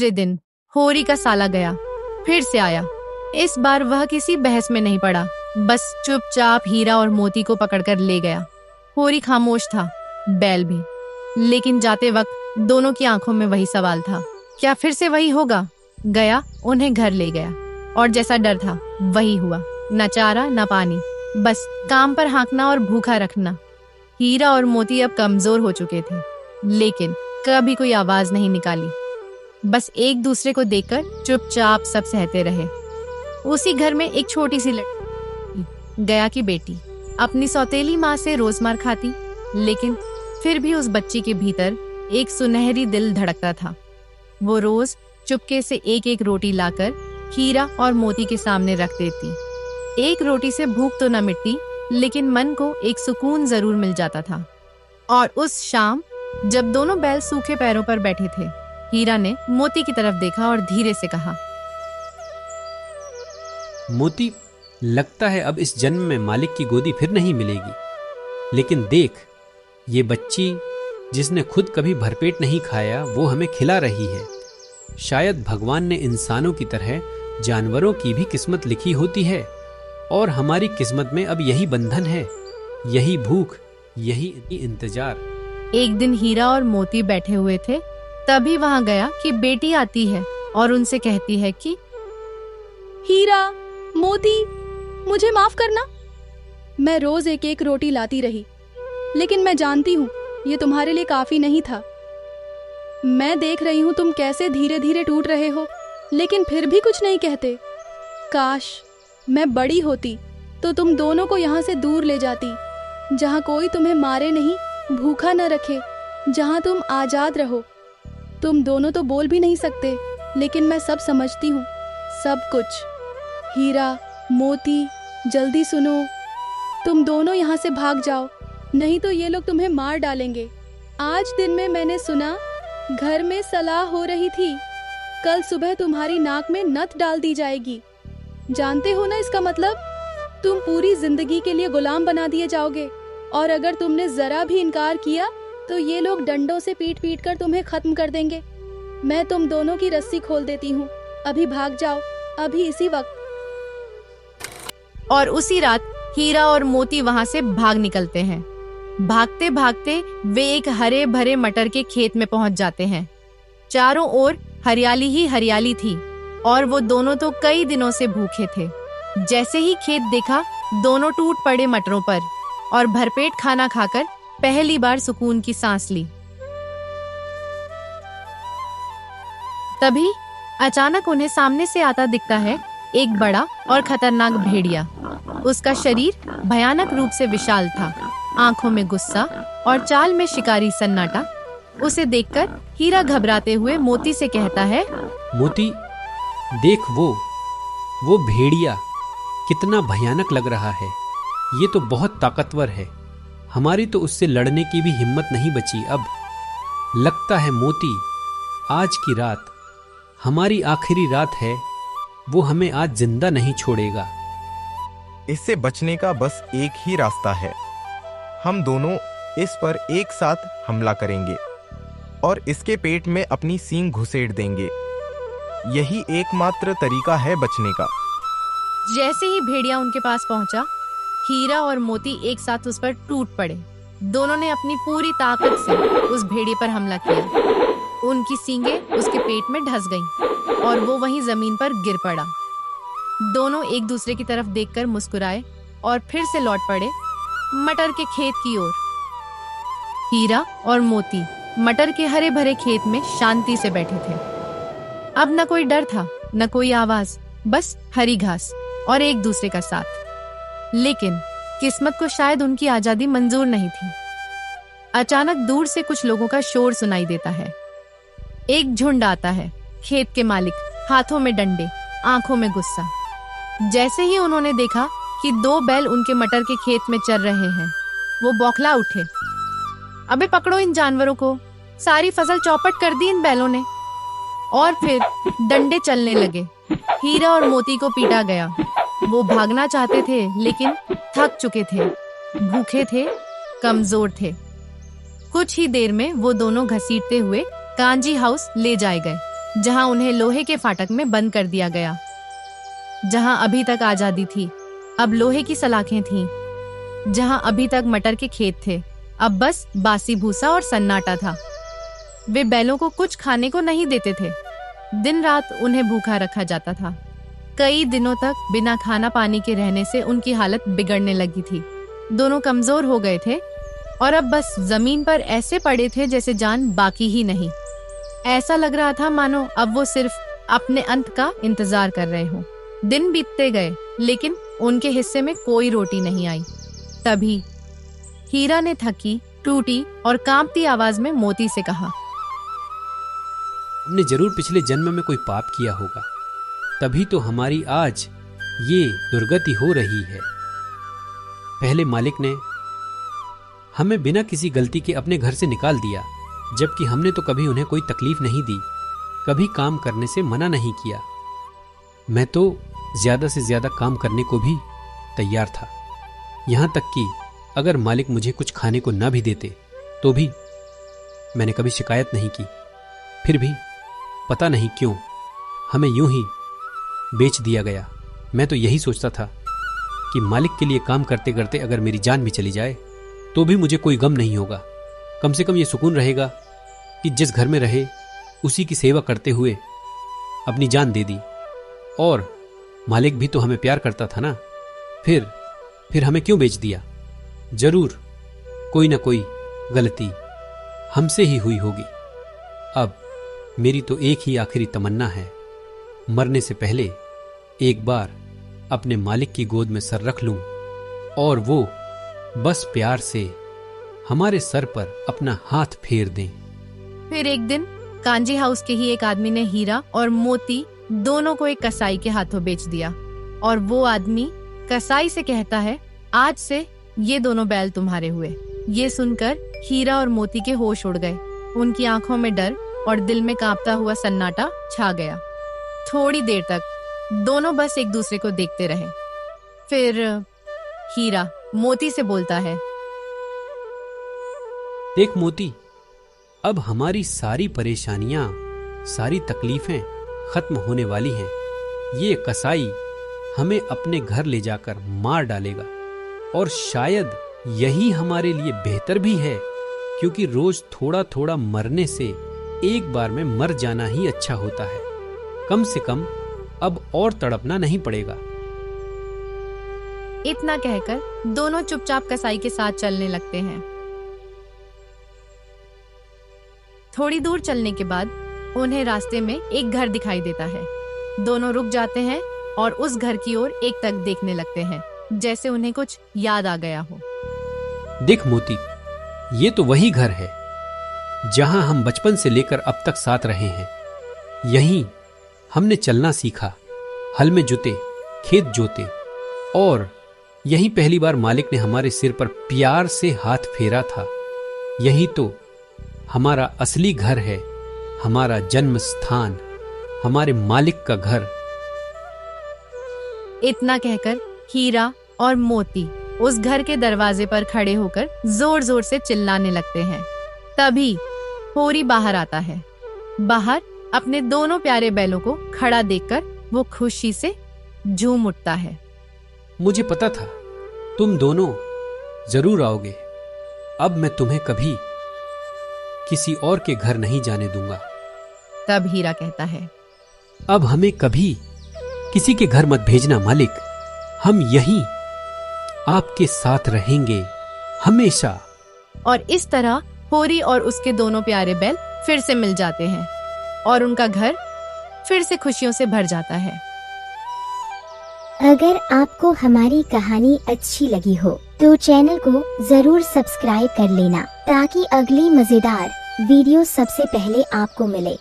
दूसरे दिन होरी का साला गया फिर से आया। इस बार वह किसी बहस में नहीं पड़ा, बस चुपचाप हीरा और मोती को पकड़कर ले गया। होरी खामोश था, बैल भी, लेकिन जाते वक्त दोनों की आंखों में वही सवाल था, क्या फिर से वही होगा? गया, उन्हें घर ले गया और जैसा डर था वही हुआ। न चारा न पानी, बस काम पर हाँकना और भूखा रखना। हीरा और मोती अब कमजोर हो चुके थे, लेकिन कभी कोई आवाज नहीं निकाली, बस एक दूसरे को देखकर चुपचाप सब सहते रहे। उसी घर में एक छोटी सी लड़की, गया की बेटी, अपनी सौतेली माँ से रोज मार खाती, लेकिन फिर भी उस बच्ची के भीतर एक सुनहरी दिल धड़कता था। वो रोज चुपके से एक एक रोटी लाकर हीरा और मोती के सामने रख देती। एक रोटी से भूख तो न मिटती, लेकिन मन को एक सुकून जरूर मिल जाता था। और उस शाम जब दोनों बैल सूखे पैरों पर बैठे थे, हीरा ने मोती की तरफ देखा और धीरे से कहा, मोती, लगता है अब इस जन्म में मालिक की गोदी फिर नहीं मिलेगी, लेकिन देख, ये बच्ची जिसने खुद कभी भरपेट नहीं खाया वो हमें खिला रही है। शायद भगवान ने इंसानों की तरह जानवरों की भी किस्मत लिखी होती है, और हमारी किस्मत में अब यही बंधन है, यही भूख, यही इंतजार। एक दिन हीरा और मोती बैठे हुए थे, तभी वहां गया कि बेटी आती है और उनसे कहती है कि हीरा, मोती, मुझे माफ करना। मैं रोज एक एक रोटी लाती रही, लेकिन मैं जानती हूँ ये तुम्हारे लिए काफी नहीं था। मैं देख रही हूँ तुम कैसे धीरे धीरे टूट रहे हो, लेकिन फिर भी कुछ नहीं कहते। काश मैं बड़ी होती तो तुम दोनों को यहाँ से दूर ले जाती, जहाँ कोई तुम्हें मारे नहीं, भूखा न रखे, जहाँ तुम आजाद रहो। तुम दोनों तो बोल भी नहीं सकते, लेकिन मैं सब समझती हूँ, सब कुछ। हीरा, मोती, जल्दी सुनो, तुम दोनों यहाँ से भाग जाओ, नहीं तो ये लोग तुम्हें मार डालेंगे। आज दिन में मैंने सुना घर में सलाह हो रही थी, कल सुबह तुम्हारी नाक में नथ डाल दी जाएगी। जानते हो ना इसका मतलब? तुम पूरी जिंदगी के लिए गुलाम बना दिए जाओगे, और अगर तुमने जरा भी इनकार किया तो ये लोग डंडों से पीट पीट कर तुम्हें खत्म कर देंगे। मैं तुम दोनों की रस्सी खोल देती हूँ, अभी भाग जाओ, अभी इसी वक्त। और उसी रात हीरा और मोती वहां से भाग निकलते हैं। भागते भागते वे एक हरे भरे मटर के खेत में पहुंच जाते हैं। चारों ओर हरियाली ही हरियाली थी, और वो दोनों तो कई दिनों से भूखे थे। जैसे ही खेत देखा, दोनों टूट पड़े मटरों पर और भरपेट खाना खाकर पहली बार सुकून की सांस ली। तभी अचानक उन्हें सामने से आता दिखता है एक बड़ा और खतरनाक भेड़िया। उसका शरीर भयानक रूप से विशाल था, आंखों में गुस्सा और चाल में शिकारी सन्नाटा। उसे देखकर हीरा घबराते हुए मोती से कहता है, मोती, देख वो भेड़िया कितना भयानक लग रहा है। ये तो बहुत ताकतवर है, हमारी तो उससे लड़ने की भी हिम्मत नहीं बची अब। लगता है मोती, आज की रात हमारी आखिरी रात है, वो हमें आज जिंदा नहीं छोड़ेगा। इससे बचने का बस एक ही रास्ता है, हम दोनों इस पर एक साथ हमला करेंगे और इसके पेट में अपनी सींग घुसेड़ देंगे। यही एकमात्र तरीका है बचने का। जैसे ही भेड़िया उनके पास पहुंचा, हीरा और मोती एक साथ उस पर टूट पड़े। दोनों ने अपनी पूरी ताकत से उस भेड़िए पर हमला किया। उनकी सींगें उसके पेट में ढस गईं और वो वहीं जमीन पर गिर पड़ा। दोनों एक दूसरे की तरफ देखकर मुस्कुराए और फिर से लौट पड़े मटर के खेत की ओर। हीरा और मोती मटर के हरे भरे खेत में शांति से बैठे थे। अब न कोई डर था, न कोई आवाज, बस हरी घास और एक दूसरे का साथ। लेकिन किस्मत को शायद उनकी आजादी मंजूर नहीं थी। अचानक दूर से कुछ लोगों का शोर सुनाई देता है। एक झुंड आता है। खेत के मालिक, हाथों में डंडे, आंखों में गुस्सा। जैसे ही उन्होंने देखा कि दो बैल उनके मटर के खेत में चर रहे हैं, वो बौखला उठे। अबे पकड़ो इन जानवरों को, सारी फसल चौपट कर दी इन बैलों ने। और फिर डंडे चलने लगे। हीरा और मोती को पीटा गया। वो भागना चाहते थे, लेकिन थक चुके थे, भूखे थे, कमजोर थे। कुछ ही देर में वो दोनों घसीटते हुए कांजी हाउस ले जाए गए। जहां उन्हें लोहे के फाटक में बंद कर दिया गया। जहां अभी तक आजादी थी, अब लोहे की सलाखें थीं। जहां अभी तक मटर के खेत थे, अब बस बासी भूसा और सन्नाटा था। वे बैलों को कुछ खाने को नहीं देते थे। दिन रात उन्हें भूखा रखा जाता था। कई दिनों तक बिना खाना पानी के रहने से उनकी हालत बिगड़ने लगी थी। दोनों कमजोर हो गए थे और अब बस जमीन पर ऐसे पड़े थे जैसे जान बाकी ही नहीं। ऐसा लग रहा था मानो अब वो सिर्फ अपने अंत का इंतजार कर रहे हो। दिन बीतते गए लेकिन उनके हिस्से में कोई रोटी नहीं आई। तभी हीरा ने थकी, टूटी और कांपती आवाज में मोती से कहा, हमने जरूर पिछले जन्म में कोई पाप किया होगा, तभी तो हमारी आज ये दुर्गति हो रही है। पहले मालिक ने हमें बिना किसी गलती के अपने घर से निकाल दिया, जबकि हमने तो कभी उन्हें कोई तकलीफ नहीं दी, कभी काम करने से मना नहीं किया। मैं तो ज्यादा से ज्यादा काम करने को भी तैयार था, यहां तक कि अगर मालिक मुझे कुछ खाने को ना भी देते तो भी मैंने कभी शिकायत नहीं की। फिर भी पता नहीं क्यों हमें यूं ही बेच दिया गया। मैं तो यही सोचता था कि मालिक के लिए काम करते करते अगर मेरी जान भी चली जाए तो भी मुझे कोई गम नहीं होगा। कम से कम ये सुकून रहेगा कि जिस घर में रहे उसी की सेवा करते हुए अपनी जान दे दी। और मालिक भी तो हमें प्यार करता था ना, फिर हमें क्यों बेच दिया? जरूर कोई ना कोई गलती हमसे ही हुई होगी। अब मेरी तो एक ही आखिरी तमन्ना है, मरने से पहले एक बार अपने मालिक की गोद में सर रख लूं और वो बस प्यार से हमारे सर पर अपना हाथ फेर दें। फिर एक दिन कांजी हाउस के ही एक आदमी ने हीरा और मोती दोनों को एक कसाई के हाथों बेच दिया। और वो आदमी कसाई से कहता है, आज से ये दोनों बैल तुम्हारे हुए। ये सुनकर हीरा और मोती के होश उड़ गए। उनकी आंखों में डर और दिल में कांपता हुआ सन्नाटा छा गया। थोड़ी देर तक दोनों बस एक दूसरे को देखते रहे। फिर हीरा मोती से बोलता है, देख मोती, अब हमारी सारी परेशानियां, सारी तकलीफें खत्म होने वाली हैं। ये कसाई हमें अपने घर ले जाकर मार डालेगा और शायद यही हमारे लिए बेहतर भी है, क्योंकि रोज थोड़ा थोड़ा मरने से एक बार में मर जाना ही अच्छा होता है। कम से कम अब और तड़पना नहीं पड़ेगा। इतना कहकर दोनों चुपचाप कसाई के साथ चलने लगते हैं। थोड़ी दूर चलने के बाद उन्हें रास्ते में एक घर दिखाई देता है। दोनों रुक जाते हैं और उस घर की ओर एक टक देखने लगते हैं, जैसे उन्हें कुछ याद आ गया हो। देख मोती, ये तो वही घर है जहां हम बचपन से लेकर अब तक साथ रहे हैं। यहीं हमने चलना सीखा, हल में जुते, खेत जोते और यहीं पहली बार मालिक ने हमारे सिर पर प्यार से हाथ फेरा था। यही तो हमारा असली घर है, हमारा जन्म स्थान, हमारे मालिक का घर। इतना कहकर हीरा और मोती उस घर के दरवाजे पर खड़े होकर जोर जोर से चिल्लाने लगते हैं। तभी होरी बाहर आता है। बाहर अपने दोनों प्यारे बैलों को खड़ा देखकर वो खुशी से झूम उठता है। मुझे पता था तुम दोनों जरूर आओगे। अब मैं तुम्हें कभी किसी और के घर नहीं जाने दूंगा। तब हीरा कहता है, अब हमें कभी किसी के घर मत भेजना मालिक। हम यहीं आपके साथ रहेंगे हमेशा। और इस तरह होरी और उसके दोनों प्यारे बैल फिर से मिल जाते हैं और उनका घर फिर से खुशियों से भर जाता है। अगर आपको हमारी कहानी अच्छी लगी हो तो चैनल को जरूर सब्सक्राइब कर लेना, ताकि अगली मजेदार वीडियो सबसे पहले आपको मिले।